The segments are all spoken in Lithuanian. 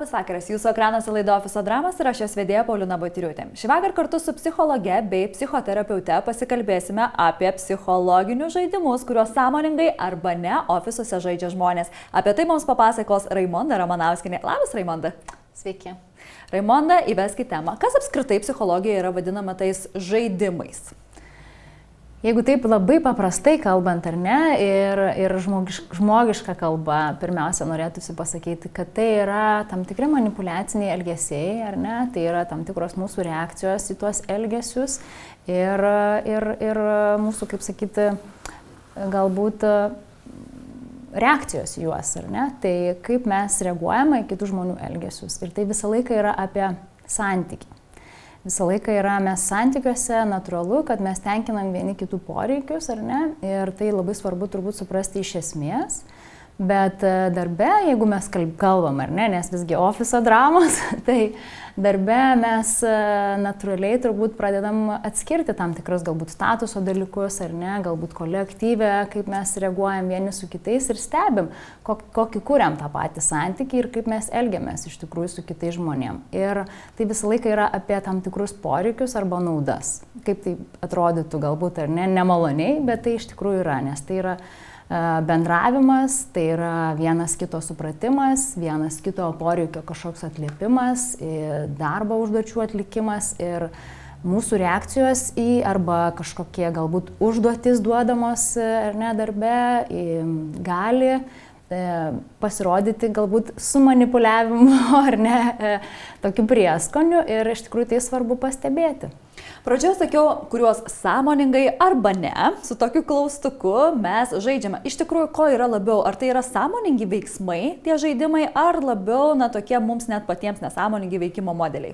Labas vakaras, jūsų ekranuose laida Ofiso dramos ir aš jos vedėja Paulina Batyriūtė. Šįvakar kartu su psichologe bei psichoterapeute pasikalbėsime apie psichologinius žaidimus, kuriuos sąmoningai arba ne ofisuose žaidžia žmonės. Apie tai mums papasakos Raimonda Ramanauskienė. Labas, Raimonda. Sveiki. Raimonda, įveskite temą. Kas apskritai psichologijoje yra vadinama tais žaidimais? Jeigu taip labai paprastai kalbant, ar ne, ir žmogiška kalba, pirmiausia, norėtųsi pasakyti, kad tai yra tam tikri manipuliaciniai elgesiai, ar ne, tai yra tam tikros mūsų reakcijos į tuos elgesius ir mūsų, kaip sakyti, galbūt reakcijos į juos, ar ne, tai kaip mes reaguojame į kitų žmonių elgesius. Ir tai visą laiką yra apie santykį. Visą laiką yra mes santykiuose, natūralu, kad mes tenkinam vieni kitų poreikius, ar ne, ir tai labai svarbu turbūt suprasti iš esmės. Bet darbe, jeigu mes kalbam, ar ne, nes visgi ofiso dramos, tai darbe mes natūraliai turbūt pradedam atskirti tam tikras galbūt statuso dalykus, ar ne, galbūt kolektyve, kaip mes reaguojam vieni su kitais ir stebim, kokį kuriam tą patį santykį ir kaip mes elgiamės iš tikrųjų su kitais žmonėm. Ir tai visą laiką yra apie tam tikrus poreikius arba naudas. Kaip tai atrodytų galbūt ar ne, nemaloniai, bet tai iš tikrųjų yra, nes tai yra bendravimas, tai yra vienas kito supratimas, vienas kito poreikio kažkoks atliepimas, darbo užduočių atlikimas ir mūsų reakcijos į arba kažkokie galbūt užduotis duodamos ar ne darbe gali pasirodyti galbūt su manipuliavimu ar ne tokiu prieskoniu ir iš tikrųjų tai svarbu pastebėti. Pradžioje sakiau, kuriuos sąmoningai arba ne, su tokiu klaustuku mes žaidžiame. Iš tikrųjų, ko yra labiau? Ar tai yra sąmoningi veiksmai, tie žaidimai, ar labiau, tokie mums net patiems nesąmoningi veikimo modeliai?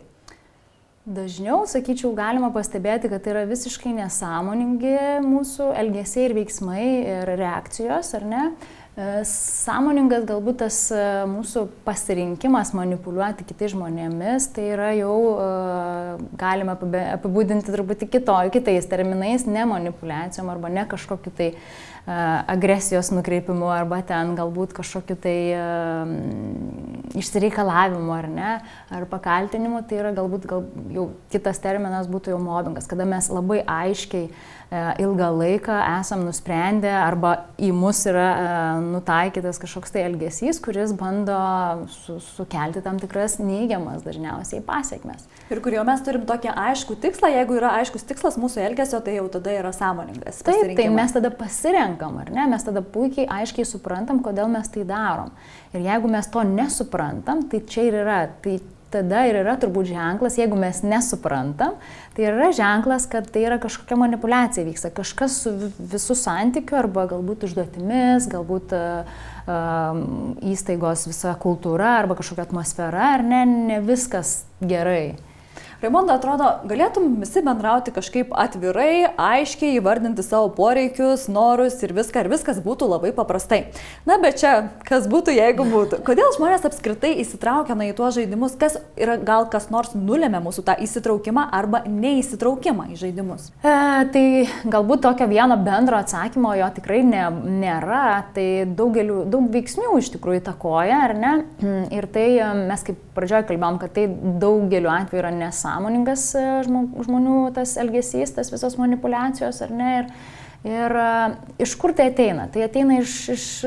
Dažniau, sakyčiau, galima pastebėti, kad tai yra visiškai nesąmoningi mūsų elgesiai ir veiksmai ir reakcijos, ar ne? Sąmoningas galbūt tas mūsų pasirinkimas manipuliuoti kitais žmonėmis, tai yra jau galima apibūdinti truputį kitais terminais, ne manipuliacijom arba ne kažkokiu tai agresijos nukreipimu arba ten galbūt kažkokiu tai išsireikalavimu ar ne, ar pakaltinimu, tai yra galbūt jau kitas terminas būtų jau mobbingas, kada mes labai aiškiai ilgą laiką esam nusprendę arba į mus yra nutaikytas kažkoks tai elgesys, kuris bando sukelti tam tikras neigiamas dažniausiai pasiekmes. Ir kur jau mes turim tokį aiškų tikslą, jeigu yra aiškus tikslas mūsų elgesio, tai jau tada yra sąmoningas pasirinkimas. Taip, tai mes tada pasirenkam, ar ne? Mes tada puikiai aiškiai suprantam, kodėl mes tai darom. Ir jeigu mes to nesuprantam, tai čia ir yra, tai tada ir yra turbūt ženklas, jeigu mes nesuprantam, tai yra ženklas, kad tai yra kažkokia manipuliacija vyksta, kažkas su visų santykiu arba galbūt užduotimis, galbūt įstaigos visa kultūra arba kažkokia atmosfera, ar ne viskas gerai. Raimonda, atrodo, galėtum visi bendrauti kažkaip atvirai, aiškiai, įvardinti savo poreikius, norus ir viskas būtų labai paprastai. Na, bet čia, kas būtų, jeigu būtų? Kodėl žmonės apskritai įsitraukia į tuos žaidimus? Gal kas nors nulėmė mūsų tą įsitraukimą arba neįsitraukimą į žaidimus? Tai galbūt tokio vieno bendro atsakymo jo tikrai nėra. Tai daug veiksnių iš tikrųjų įtakoja, ar ne? Ir tai mes kaip pradžioje kalbėjom, kad tai daugeliu atveju yra nesąmoningas žmonių tas elgesys, tas visos manipuliacijos, ar ne? Ir iš kur tai ateina? Tai ateina iš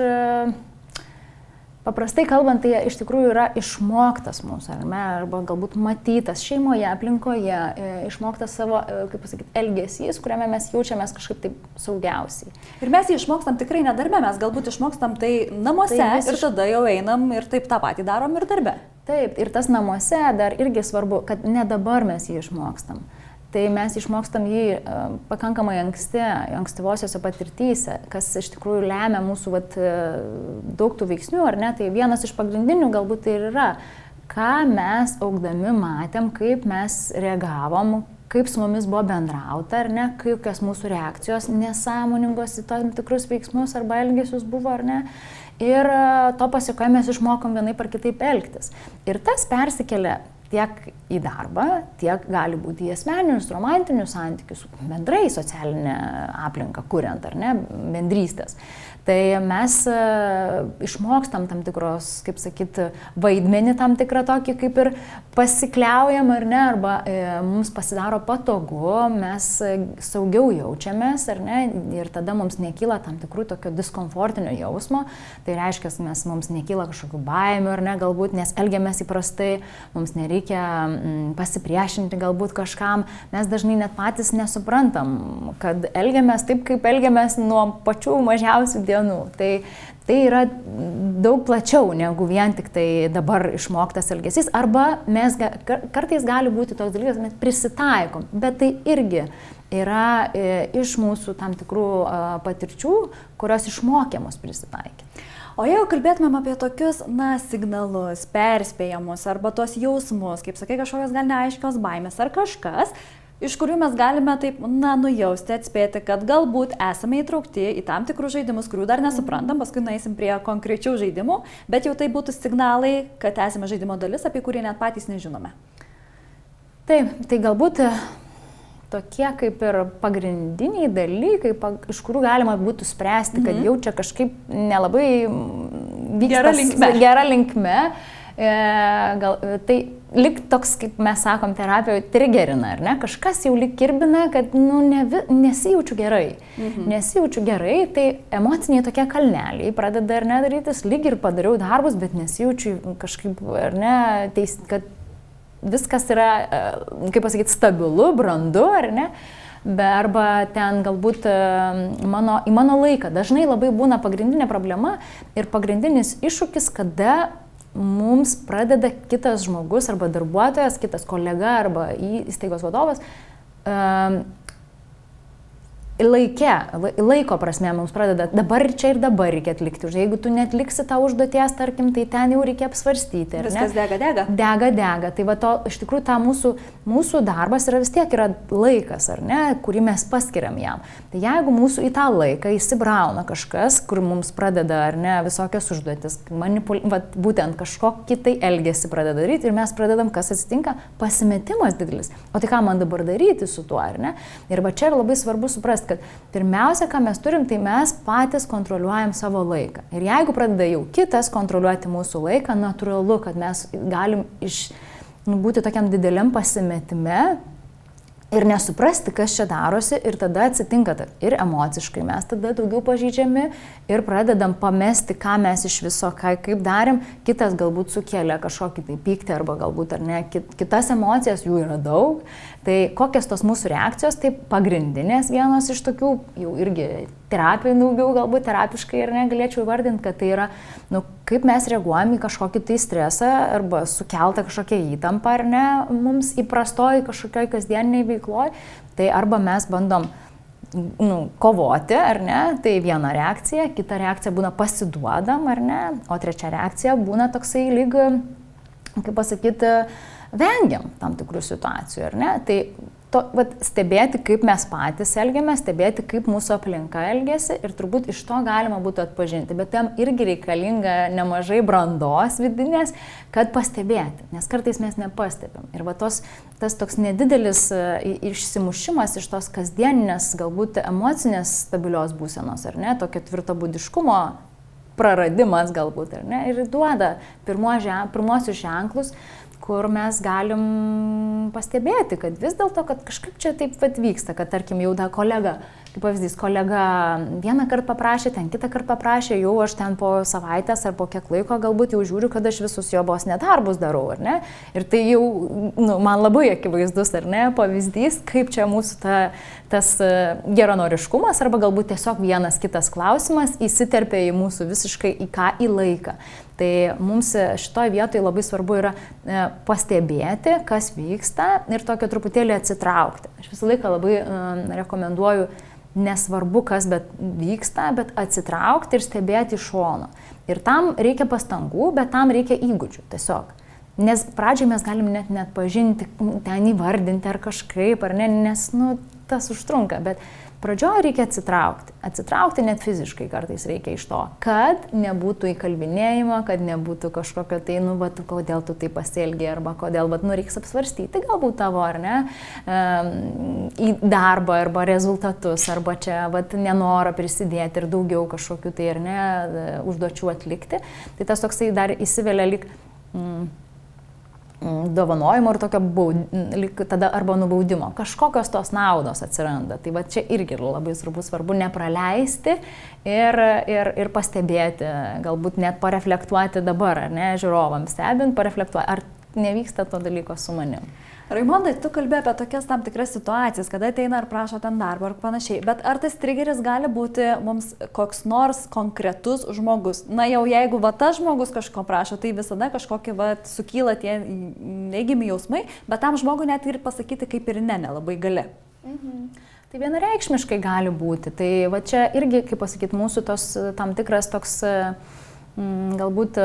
paprastai kalbant, tai iš tikrųjų yra išmoktas mūsų, ar ne? Arba galbūt matytas šeimoje, aplinkoje, išmoktas savo, kaip pasakyti, elgesys, kuriame mes jaučiamės kažkaip taip saugiausiai. Ir mes jį išmokstam tikrai ne darbe, mes galbūt išmokstam tai namuose ir tada jau einam ir taip tą patį darom ir darbe. Taip, ir tas namuose dar irgi svarbu, kad ne dabar mes jį išmokstam. Tai mes išmokstam jį pakankamai ankstyvosiose patirtyse, kas iš tikrųjų lemia mūsų daug tų veiksnių, ar ne? Tai vienas iš pagrindinių galbūt tai ir yra, ką mes augdami matėm, kaip mes reagavom, kaip su mumis buvo bendrauta, ar ne? Kokios mūsų reakcijos nesąmoningos į tam tikrus veiksmus arba elgesius buvo, ar ne? Ir to pasiekoje mes išmokom vienaip ar kitaip elgtis. Ir tas persikelia tiek į darbą, tiek gali būti į asmeninius, romantinius santykius, bendrai socialinę aplinką kuriant, ar ne, bendrystės. Tai mes išmokstam tam tikros, kaip sakyti, vaidmenį tam tikrą tokį, kaip ir pasikliaujam ar ne, arba mums pasidaro patogu, mes saugiau jaučiamės ar ne, ir tada mums nekyla tam tikrų tokio diskomfortinio jausmo, tai reiškia, mums nekyla kažkokių baimių ar ne, galbūt, nes elgiamės įprastai, mums nereikia pasipriešinti galbūt kažkam, mes dažnai net patys nesuprantam, kad elgiamės taip, kaip elgiamės nuo pačių mažiausių dienų. Tai yra daug plačiau negu vien tik tai dabar išmoktas elgesys, arba mes kartais gali būti toks dalykas, mes prisitaikom, bet tai irgi yra iš mūsų tam tikrų patirčių, kurios išmokė mus prisitaikyti. O jeigu kalbėtumėm apie tokius, signalus, perspėjimus arba tuos jausmus, kaip sakai, kažkokios gal neaiškios baimės ar kažkas, iš kurių mes galime taip, nujausti, atspėti, kad galbūt esame įtraukti į tam tikrus žaidimus, kurių dar nesuprantam, paskui nueisim prie konkrečių žaidimų, bet jau tai būtų signalai, kad esame žaidimo dalis, apie kurį net patys nežinome. Taip, tai galbūt tokie kaip ir pagrindiniai dalykai, iš kurių galima būtų spręsti, kad jau čia kažkaip nelabai vyksta gera linkme. Tai lik toks, kaip mes sakom, terapijoje trigerina, ar ne? Kažkas jau lik kirbina, kad nesijaučiu gerai. Nesijaučiu gerai, tai emociniai tokie kalneliai pradeda ar ne darytis, lyg ir padariau darbus, bet nesijaučiu kažkaip, ar ne, kad viskas yra, kaip pasakyti, stabilu, brandu, ar ne? Arba ten galbūt į mano laiką. Dažnai labai būna pagrindinė problema ir pagrindinis iššūkis, kada mums pradeda kitas žmogus arba darbuotojas, kitas kolega arba įstaigos vadovas laiko prasme mums pradeda dabar čia ir dabar reikia atlikti. Jeigu tu netliksi tą užduoties, tarkim, tai ten jau reikia apsvarstyti. Viskas dega. Dega. Tai va to, iš tikrųjų, ta mūsų darbas yra vis tiek yra laikas, ar ne, kurį mes paskiriam jam. Tai jeigu mūsų į tą laiką įsibrauna kažkas, kur mums pradeda, ar ne, visokios užduotis, būtent kažkokį tai elgesį pradeda daryti ir mes pradedam, kas atsitinka, pasimetimas didelis. O tai ką man dabar daryti su tuo, ar ne? Ir va čia yra labai svarbu suprasti, kad pirmiausia, ką mes turim, tai mes patys kontroliuojam savo laiką. Ir jeigu pradeda jau kitas kontroliuoti mūsų laiką, natūralu, kad mes galim būti tokiam dideliam pasimetime ir nesuprasti, kas čia darosi, ir tada atsitinka ir emociškai mes tada daugiau pažeidžiami ir pradedam pamesti, ką mes iš viso, kaip darėm, kitas galbūt sukėlė kažkokį tai pyktį arba galbūt ar ne, kitas emocijas, jų yra daug. Tai kokios tos mūsų reakcijos, tai pagrindinės vienos iš tokių, jau irgi terapijų daugiau, galbūt terapiškai ir negalėčiau įvardinti, kad tai yra, kaip mes reaguojam į kažkokį tai stresą arba sukeltą kažkokią įtampą ar ne, mums įprastoj kažkokioj kasdieniniai veikloj, tai arba mes bandom kovoti, ar ne, tai viena reakcija, kita reakcija būna pasiduodam, ar ne, o trečia reakcija būna toksai lyg, kaip pasakyti, vengiam tam tikrų situacijų, ar ne? Tai stebėti, kaip mes patys elgiamės, stebėti, kaip mūsų aplinka elgiasi ir turbūt iš to galima būtų atpažinti, bet tam irgi reikalinga nemažai brandos vidinės, kad pastebėti, nes kartais mes nepastebim. Ir va tas toks nedidelis išsimušimas iš tos kasdieninės, galbūt emocinės stabilios būsenos, ar ne, tokio tvirtabūdiškumo praradimas galbūt, ar ne, ir duoda pirmuosius ženklus, kur mes galim pastebėti, kad vis dėlto, kad kažkaip čia taip vyksta, kad tarkim jau da kolega, kaip pavyzdys, kolega vieną kartą paprašė, ten kitą kartą paprašė, jau aš ten po savaitės ar po kiek laiko galbūt jau žiūriu, kad aš visus jo vos nedarbus darau, ar ne? Ir tai jau man labai akivaizdus, ar ne, pavyzdys, kaip čia mūsų tas geranoriškumas arba galbūt tiesiog vienas kitas klausimas įsiterpia į mūsų visiškai į laiką. Tai mums šitoje vietoje labai svarbu yra pastebėti, kas vyksta ir tokio truputėlį atsitraukti. Aš visą laiką labai rekomenduoju, nesvarbu, kas vyksta, bet atsitraukti ir stebėti iš šono. Ir tam reikia pastangų, bet tam reikia įgūdžių tiesiog. Nes pradžiai mes galim net pažinti, ten įvardinti ar kažkaip, ar ne, nes tas užtrunka, bet Pradžioje reikia atsitraukti net fiziškai kartais reikia iš to, kad nebūtų įkalbinėjimo, kad nebūtų kažkokio tai, nu, vat, kodėl tu tai pasielgiai, arba kodėl, vat, nu, reiks apsvarstyti galbūt tavo, ar ne, į darbą, arba rezultatus, arba čia, vat, nenorą prisidėti ir daugiau kažkokių tai, ar ne, užduočių atlikti. Tai tas toksai dar įsivelia lyg dovanojimo ir tokio tada arba nubaudimo. Kažkokios tos naudos atsiranda. Tai va čia irgi labai svarbu nepraleisti ir pastebėti, galbūt net pareflektuoti dabar, ar ne, žiūrovams stebint, pareflektuoti, ar nevyksta to dalyko su manim. Raimondai, tu kalbėjai apie tokias tam tikras situacijas, kada ateina ir prašo ten darbo ar panašiai, bet ar tas trigeris gali būti mums koks nors konkretus žmogus? Na jau jeigu va tas žmogus kažko prašo, tai visada kažkokie va sukyla tie neigiami jausmai, bet tam žmogui net ir pasakyti kaip ir nelabai gali. Tai vienareikšmiškai gali būti. Tai va čia irgi, kaip pasakyti, mūsų tos tam tikras toks galbūt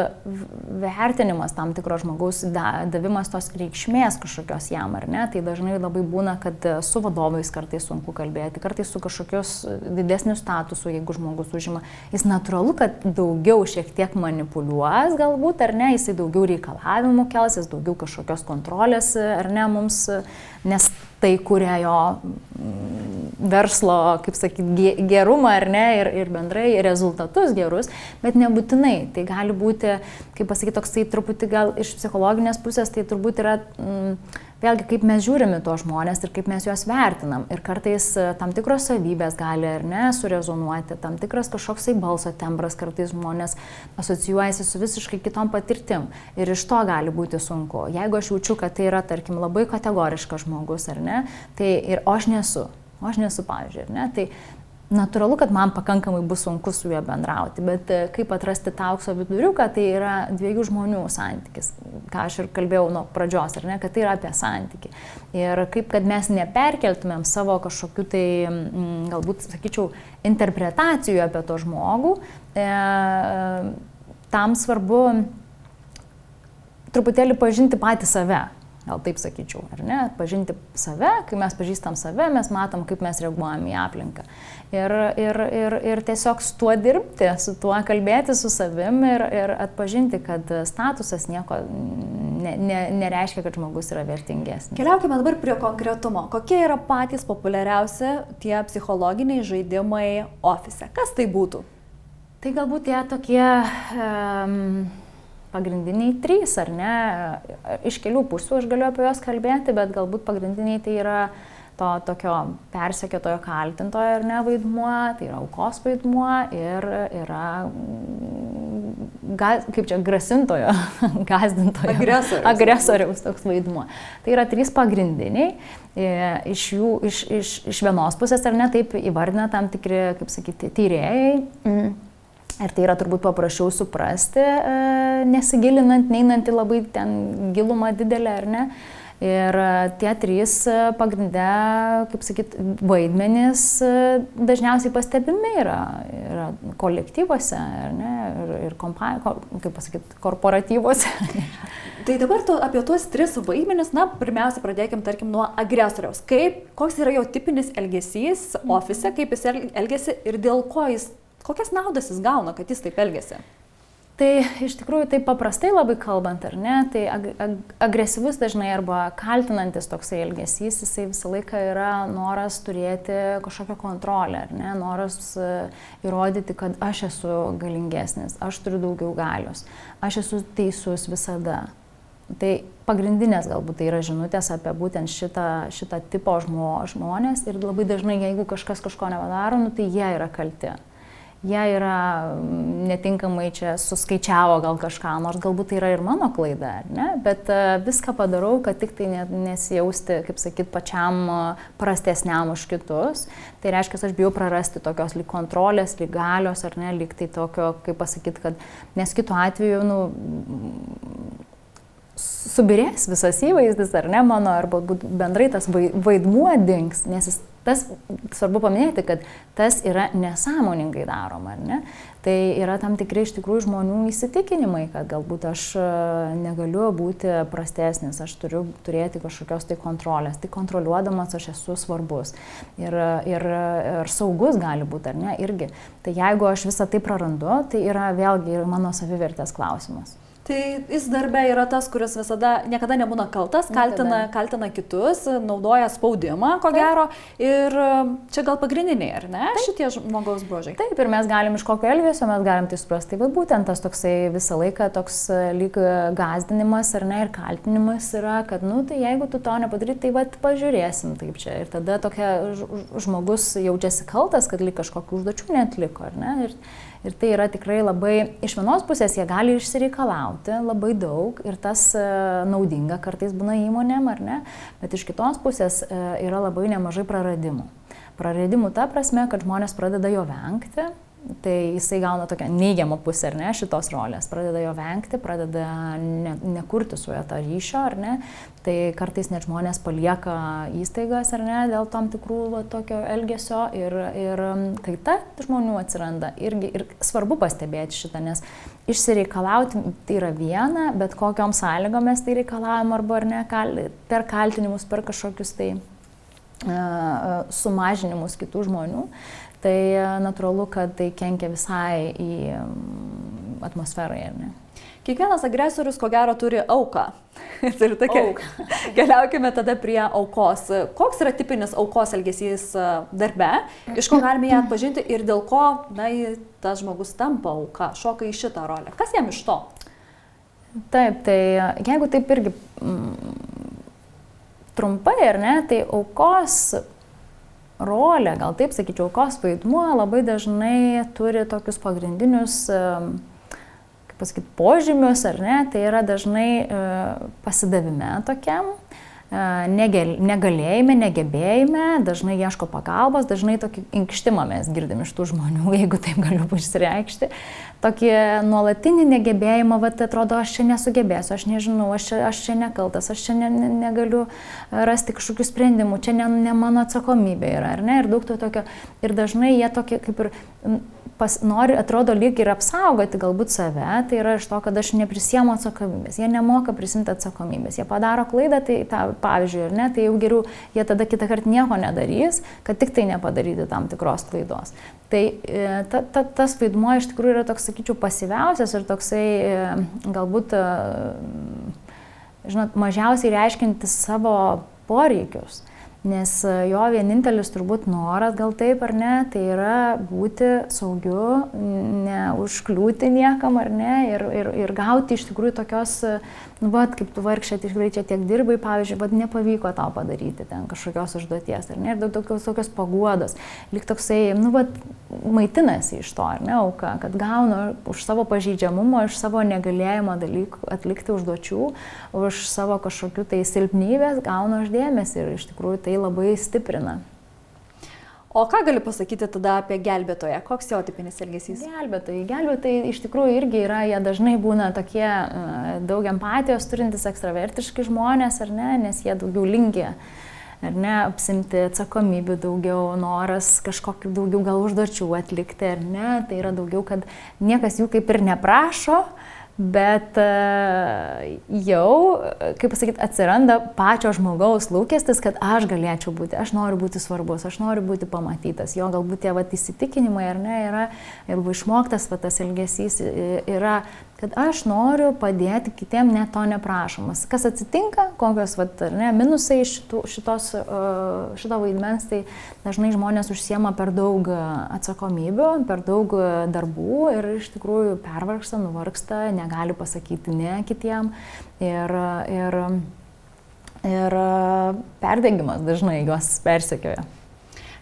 vertinimas tam tikro žmogaus, davimas tos reikšmės kažkokios jam, ar ne, tai dažnai labai būna, kad su vadovais kartais sunku kalbėti, kartais su kažkokios didesniu statusu, jeigu žmogus užima, jis natūralu, kad daugiau šiek tiek manipuliuos galbūt, ar ne, jisai daugiau reikalavimų kels, jis daugiau kažkokios kontrolės, ar ne, mums, nes tai kuria jo verslo, kaip sakyti, gerumą, ar ne, ir bendrai rezultatus gerus, bet nebūtinai. Tai gali būti, kaip pasakyti, toksai truputį gal iš psichologinės pusės, tai turbūt yra vėlgi kaip mes žiūrime tuos žmonės ir kaip mes juos vertinam. Ir kartais tam tikros savybės gali, ar ne, surezonuoti, tam tikras kažkoksai balso tembras, kartais žmonės asocijuojasi su visiškai kitom patirtim. Ir iš to gali būti sunku. Jeigu aš jaučiu, kad tai yra, tarkim, labai kategoriškas žmogus, ar ne, tai ir aš nesu, pavyzdžiui, ar ne, tai natūralu, kad man pakankamai bus sunku su juo bendrauti, bet kaip atrasti tą aukso viduriuką, tai yra dviejų žmonių santykis, ką aš ir kalbėjau nuo pradžios, ar ne, kad tai yra apie santykį. Ir kaip, kad mes neperkeltumėm savo kažkokių tai, galbūt, sakyčiau, interpretacijų apie to žmogų, tam svarbu truputėlį pažinti patį save. Gal taip sakyčiau, ar ne? Pažinti save, kai mes pažįstam save, mes matom, kaip mes reaguojam į aplinką. Ir tiesiog su tuo dirbti, su tuo kalbėti su savim ir atpažinti, kad statusas nieko nereiškia, kad žmogus yra vertingesnis. Keliaukime dabar prie konkretumo. Kokie yra patys populiariausi tie psichologiniai žaidimai ofise? Kas tai būtų? Tai galbūt tie tokie pagrindiniai 3, ar ne, iš kelių pusių aš galiu apie juos kalbėti, bet galbūt pagrindiniai tai yra to tokio persekiotojo kaltintojo, ar ne, vaidmuo, tai yra aukos vaidmuo ir yra, kaip čia, grasintojo, gazdintojo, agresoriaus toks vaidmuo. Tai yra 3 pagrindiniai, iš jų, iš vienos pusės, ar ne, taip įvardina tam tikri, kaip sakyti, tyrėjai. Ir tai yra turbūt paprasčiau suprasti, nesigilinant, neinant į labai ten gilumą didelę, ar ne. Ir tie 3 pagrinde, kaip sakyt, vaidmenys dažniausiai pastebimi yra kolektyvuose, ar ne, ir kaip pasakyt, korporatyvuose. Tai dabar apie tuos 3 vaidmenis, na, pirmiausia, pradėkim, tarkim, nuo agresoriaus. Koks yra jo tipinis elgesys ofise, kaip jis elgiasi ir dėl ko kokias naudas jis gauna, kad jis taip elgiasi? Tai iš tikrųjų taip paprastai labai kalbant, ar ne, tai agresyvus dažnai arba kaltinantis toksai elgesys, jisai visą laiką yra noras turėti kažkokią kontrolę, ar ne, noras įrodyti, kad aš esu galingesnis, aš turiu daugiau galios, aš esu teisus visada. Tai pagrindinės galbūt tai yra žinutės apie būtent šitą tipo žmonės ir labai dažnai, jeigu kažkas kažko nepadaro, nu, tai jie yra kalti. Jie yra netinkamai čia suskaičiavo gal kažką, nors galbūt tai yra ir mano klaida, ne? Bet viską padarau, kad tik tai nesijausti, kaip sakyt, pačiam prastesniam už kitus. Tai reiškia, aš bijau prarasti tokios lyg kontrolės, lyg galios, ar ne, lyg tai tokio, kaip pasakyt, kad nes kitu atveju, nu, subirės visas įvaizdis, ar ne, mano, arba bendrai tas vaidmuo dings, nes tas, svarbu paminėti, kad tas yra nesąmoningai daroma, ar ne? Tai yra tam tikrai iš tikrųjų žmonių įsitikinimai, kad galbūt aš negaliu būti prastesnis, aš turiu turėti kažkokios tai kontrolės, tai kontroliuodamas aš esu svarbus ir saugus gali būti, ar ne, irgi. Tai jeigu aš visą tai prarandu, tai yra vėlgi ir mano savivertės klausimas. Tai jis darbe yra tas, kuris niekada nebūna kaltas, kaltina kitus, naudoja spaudimą, ko gero, ir čia gal pagrindiniai, ar ne, šitie žmogaus bruožai? Taip, ir mes galim iš kokio elgesio, mes galim tai suprasti, tai būtent tas toksai visą laiką toks lyg gąsdinimas, ar ne, ir kaltinimas yra, kad, tai jeigu tu to nepadarai, tai pažiūrėsim taip čia. Ir tada tokia žmogus jaučiasi kaltas, kad lyg kažkokių užduočių neatliko, ar ne? Ir tai yra tikrai labai, iš vienos pusės jie gali išsireikalauti labai daug ir tas naudinga kartais būna įmonėm, ar ne, bet iš kitos pusės yra labai nemažai praradimų. Praradimų ta prasme, kad žmonės pradeda jo vengti, tai jisai gauna tokią neigiamą pusę, ar ne, šitos rolės, pradeda jo vengti, pradeda nekurti su juo tą ryšio, ar ne, tai kartais net žmonės palieka įstaigas, ar ne, dėl tam tikrų tokio elgesio ir kaita žmonių atsiranda irgi, ir svarbu pastebėti šitą, nes išsireikalauti tai yra viena, bet kokiom sąlygom mes tai reikalavom arba, ar ne, per kaltinimus, per kažkokius tai sumažinimus kitų žmonių. Tai natūralu, kad tai kenkia visai į atmosferą, ar ne? Kiekvienas agresorius, ko gero, turi auką. Keliaukime tada prie aukos. Koks yra tipinis aukos elgesys darbe, iš ko galime ją atpažinti ir dėl ko tas žmogus tampa auka, šoka į šitą rolę? Kas jam iš to? Taip, tai jeigu taip irgi trumpai, ar ne, tai aukos rolė, gal taip sakyčiau, aukos vaidmuo labai dažnai turi tokius pagrindinius, kaip pasakyti, požymius, ar ne, tai yra dažnai pasidavime tokiam, negalėjime, negebėjime, dažnai ieško pagalbos, dažnai tokį inkštimą mes girdim iš tų žmonių, jeigu taip galiu išsireikšti. Tokį nuolatinį negebėjimą, atrodo, aš čia nesugebėsiu, aš nežinau, aš čia nekaltas, aš čia negaliu rasti kažkokių sprendimų, čia ne mano atsakomybė yra, ar ne, ir daug to tokio, ir dažnai jie tokie kaip ir nori, atrodo, lyg ir apsaugoti galbūt save, tai yra iš to, kad aš neprisiemu atsakomybės, jie nemoka prisimti atsakomybės, jie padaro klaidą, tai pavyzdžiui, ar ne, tai jau geriau jie tada kitą kartą nieko nedarys, kad tik tai nepadaryti tam tikros klaidos. Tai tas vaidmuo iš tikrųjų yra toks, sakyčiau, pasyviausias ir toksai galbūt, žinot, mažiausiai reiškintis savo poreikius. Nes jo vienintelis turbūt noras, gal taip ar ne, tai yra būti saugiu, neužkliūti niekam ar ne ir gauti iš tikrųjų tokios, kaip tu vargšė, tikrai čia tiek dirbai, pavyzdžiui, nepavyko tau padaryti ten kažkokios užduoties, ar ne, ir tokios paguodos, lyg toksai, maitinasi iš to, ar ne, auka, kad gauna už savo pažeidžiamumą, už savo negalėjimą dalykų atlikti užduočių, už savo kažkokių tai silpnybės, gauna uždėmesį ir iš tikrųjų tai labai stiprina. O ką gali pasakyti tada apie gelbėtoją? Koks jo tipinis elgesys? Gelbėtojai iš tikrųjų irgi yra, jie dažnai būna tokie daug empatijos turintis ekstravertiški žmonės, ar ne, nes jie daugiau linki, ar ne, apsimti atsakomybių daugiau, noras kažkokių daugiau gal užduočių atlikti, ar ne, tai yra daugiau, kad niekas jų kaip ir neprašo, bet jau, kaip pasakyti, atsiranda pačio žmogaus lūkestis, kad aš galėčiau būti, aš noriu būti svarbus, aš noriu būti pamatytas. Jo galbūt tie įsitikinimai, ar ne, yra, ir išmoktas tas elgesys yra, kad aš noriu padėti kitiem, net to neprašomas. Kas atsitinka, kokios minusai šito vaidmens, tai dažnai žmonės užsiema per daug atsakomybių, per daug darbų ir iš tikrųjų pervargsta, nuvargsta, negali pasakyti ne kitiem ir perdegimas dažnai juos persekioja.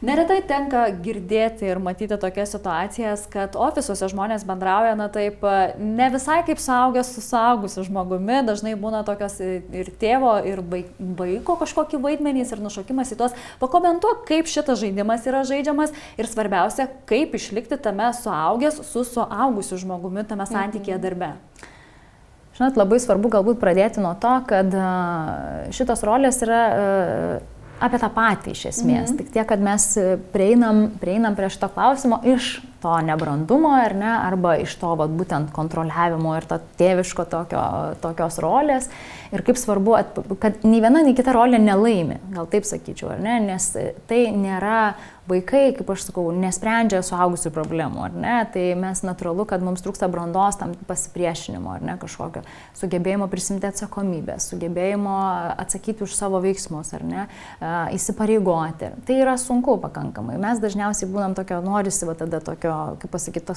Neretai tenka girdėti ir matyti tokias situacijas, kad ofisuose žmonės bendrauja, taip, ne visai kaip suaugęs su suaugusiu žmogumi, dažnai būna tokios ir tėvo, ir vaiko kažkokį vaidmenys ir nušokimas į tuos. Pakomentuok, kaip šitas žaidimas yra žaidžiamas ir svarbiausia, kaip išlikti tame suaugęs su suaugusiu žmogumi tame santykėje darbe. Žinot, labai svarbu galbūt pradėti nuo to, kad šitos rolės yra apie tą patį iš esmės. Tik tiek, kad mes prieinam prie šito klausimo iš to nebrandumo, ar ne, arba iš to būtent kontroliavimo ir to tėviško tokios rolės. Ir kaip svarbu, kad nei viena, nei kita rolė nelaimi, gal taip sakyčiau, ar ne, nes tai nėra vaikai, kaip aš sakau, nesprendžia suaugusių problemų, ar ne, tai mes natūralu, kad mums trūksta brandos tam pasipriešinimo, ar ne, kažkokio sugebėjimo prisimti atsakomybę, sugebėjimo atsakyti už savo veiksmus, ar ne, įsipareigoti. Tai yra sunku pakankamai. Mes dažniausiai būnam tokio, norisi tada tokio, kaip pasakyti,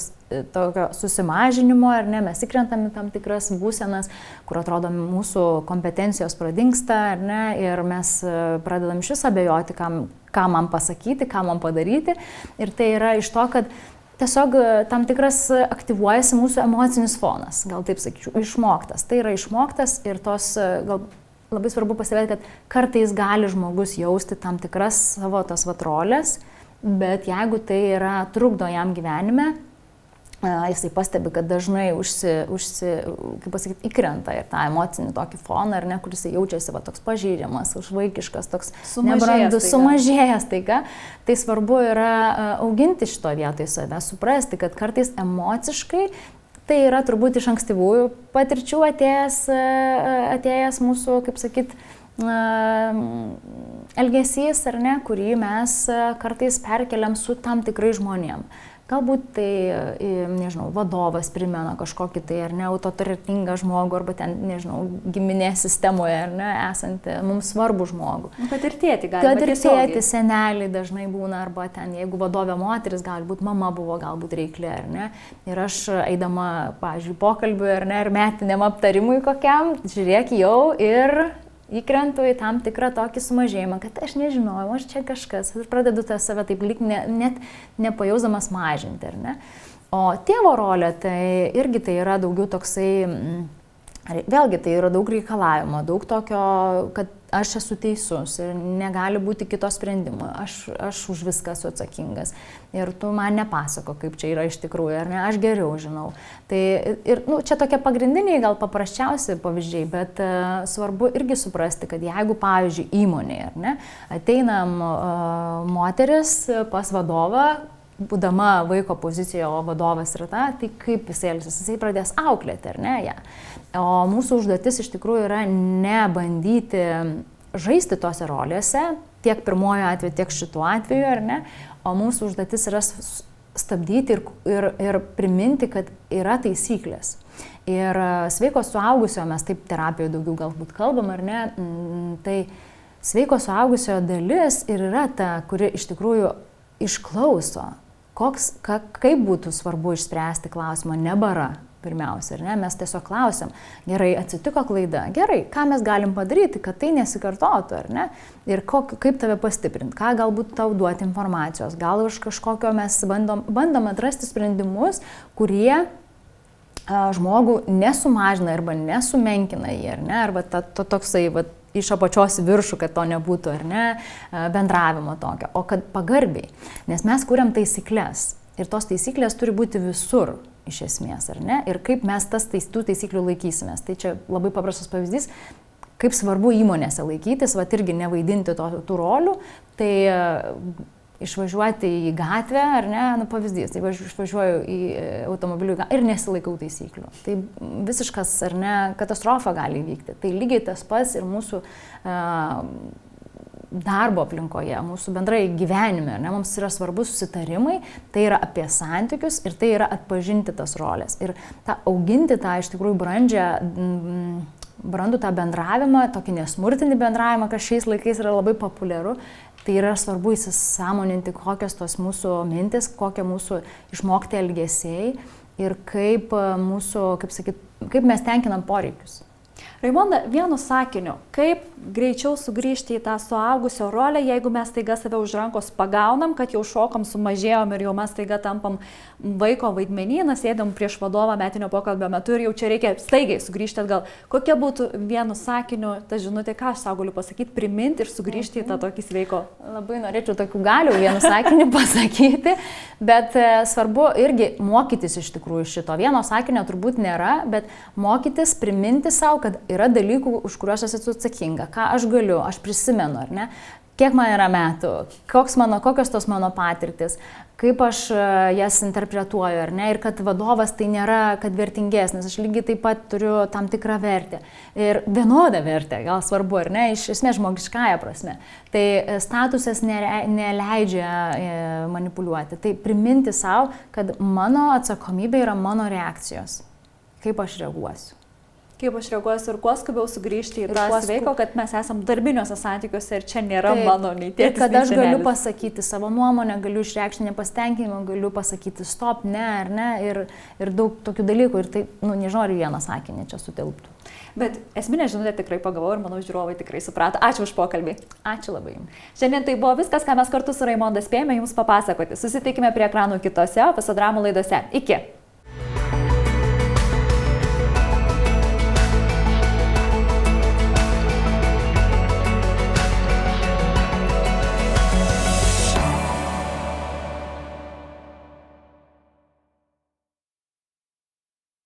tokio susimažinimo, ar ne, mes įkrentam į tam tikras būsenas, kur atrodo mūsų kompetencijos pradingsta, ar ne, ir mes pradedam šis abejoti, ką man pasakyti, ką man padaryti. Ir tai yra iš to, kad tiesiog tam tikras aktyvuojasi mūsų emocinis fonas, gal taip sakyčiau, išmoktas. Tai yra išmoktas ir tos, gal labai svarbu pastebėti, kad kartais gali žmogus jausti tam tikras savo tas rolės, bet jeigu tai yra trukdo jam gyvenime, jisai pastebi, kad dažnai kaip pasakyti, įkrenta ir tą emocinį tokį foną, ar ne, kuris jaučiasi toks pažeidžiamas, vaikiškas, toks nebrandus, sumažėjęs taiga. Tai svarbu yra auginti šito vietoje save, suprasti, kad kartais emociškai tai yra turbūt iš ankstyvųjų patirčių atėjęs mūsų, kaip sakyti, elgesys, ar ne, kurį mes kartais perkeliam su tam tikrai žmonėm. Galbūt tai, nežinau, vadovas primena kažkokį tai, ar ne, autoritetingą žmogų, arba ten, nežinau, giminės sistemoje, ar ne, esantį mums svarbų žmogų. Kad ir tėti gali būti. Kad ir tėti, seneliai dažnai būna, arba ten, jeigu vadovė moteris, galbūt mama buvo, galbūt reiklė, ar ne. Ir aš eidama, pavyzdžiui, pokalbiui, ar ne, ir metiniam aptarimui kokiam, žiūrėk jau ir įkrentu į tam tikrą tokį sumažėjimą, kad aš nežinojau, aš čia kažkas, ir pradedu tą save taip lyg net nepajausdamas mažinti, ar ne. O tėvo rolė, tai irgi tai yra daugiau toksai, vėlgi tai yra daug reikalavimo, daug tokio, kad aš esu teisus ir negali būti kito sprendimo, aš už viską esu atsakingas ir tu man nepasako, kaip čia yra iš tikrųjų, ar ne, aš geriau žinau. Tai ir, čia tokie pagrindiniai, gal paprasčiausi pavyzdžiai, bet svarbu irgi suprasti, kad jeigu, pavyzdžiui, įmonėje, ar ne, ateinam moteris pas vadovą, būdama vaiko pozicijoje, o vadovas yra tai kaip jis elgsis, jisai pradės auklėti, ar ne, ją. O mūsų užduotis iš tikrųjų yra nebandyti žaisti tose rolėse, tiek pirmojo atveju, tiek šituo atveju, ar ne, o mūsų užduotis yra stabdyti ir priminti, kad yra taisyklės. Ir sveiko suaugusio, mes taip terapijoje daugiau galbūt kalbam, ar ne, tai sveiko suaugusio dalis ir yra ta, kuri iš tikrųjų išklauso, kaip būtų svarbu išspręsti klausimą, nebara pirmiausia, ar ne, mes tiesiog klausiam, gerai, atsitiko klaida, gerai, ką mes galim padaryti, kad tai nesikartotų, ar ne, ir kaip tave pastiprinti, ką galbūt tau duoti informacijos, gal iš kažkokio mes bandom atrasti sprendimus, kurie žmogų nesumažina arba nesumenkina jį, ar ne, arba toksai, iš apačios viršų, kad to nebūtų, ar ne, bendravimo tokio, o kad pagarbiai, nes mes kuriam taisyklės ir tos taisyklės turi būti visur iš esmės, ar ne, ir kaip mes tų taisyklių laikysimės. Tai čia labai paprastas pavyzdys, kaip svarbu įmonėse laikytis, irgi nevaidinti tų rolių, tai išvažiuoti į gatvę, ar ne, pavyzdys, tai išvažiuoju į automobilių ir nesilaikau taisyklių. Tai visiškas, ar ne, katastrofa gali įvykti. Tai lygiai tas pats ir mūsų darbo aplinkoje, mūsų bendrai gyvenime, ar ne, mums yra svarbu susitarimai, tai yra apie santykius ir tai yra atpažinti tas rolės. Ir auginti tą iš tikrųjų brandų tą bendravimą, tokį nesmurtinį bendravimą, kas šiais laikais yra labai populiaru. Tai yra svarbu įsisąmoninti, kokios tos mūsų mintis, kokie mūsų išmokti elgesiai ir kaip mes tenkinam poreikius. Raimonda, vienu sakiniu, kaip greičiau sugrįžti į tą suaugusio rolę, jeigu mes taiga save už rankos pagaunam, kad jau šokam sumažėjom ir jau mes taiga tampam vaiko vaidmenyną, sėdam prieš vadovą metinio pokalbio metu ir jau čia reikia staigiai sugrįžti atgal. Kokia būtų vienu sakiniu ta žinutė, ką aš sau galiu pasakyti, priminti ir sugrįžti į tą tokį sveiko? Labai norėčiau tokių galių vienu sakiniu pasakyti, bet svarbu irgi mokytis iš tikrųjų šito. Vieno sakinio turbūt nėra, bet mokytis, priminti savo, kad yra dalykų, už kuriuos aš esu atsakinga, ką aš galiu, aš prisimenu, ar ne, kiek man yra metų, kokios tos mano patirtis, kaip aš jas interpretuoju, ar ne, ir kad vadovas tai nėra, kad vertingesnis, aš lygiai taip pat turiu tam tikrą vertę ir vienodą vertę, gal svarbu, ar ne, iš esmės žmogiškąja prasme. Tai statusas neleidžia manipuliuoti, tai priminti savo, kad mano atsakomybė yra mano reakcijos, kaip aš reaguosiu. Kaip aš reaguosiu ir kuo skubiau sugrįžti į tą sveiko, kad mes esam darbiniuose santykiuose ir čia nėra mano nei tėtis. Kad aš galiu pasakyti savo nuomonę, galiu išreikšti nepasitenkinimą, galiu pasakyti stop, ne ar ne ir daug tokių dalykų ir tai, nežinau, ar vieną sakinį čia sutilptų. Bet esminė žinutė tikrai pagavau ir manau žiūrovai tikrai suprato. Ačiū už pokalbį. Ačiū labai. Šiandien tai buvo viskas, ką mes kartu su Raimonda spėjome jums papasakoti. Susitikime prie ekranų kitose Opus Dramų laidose. Iki.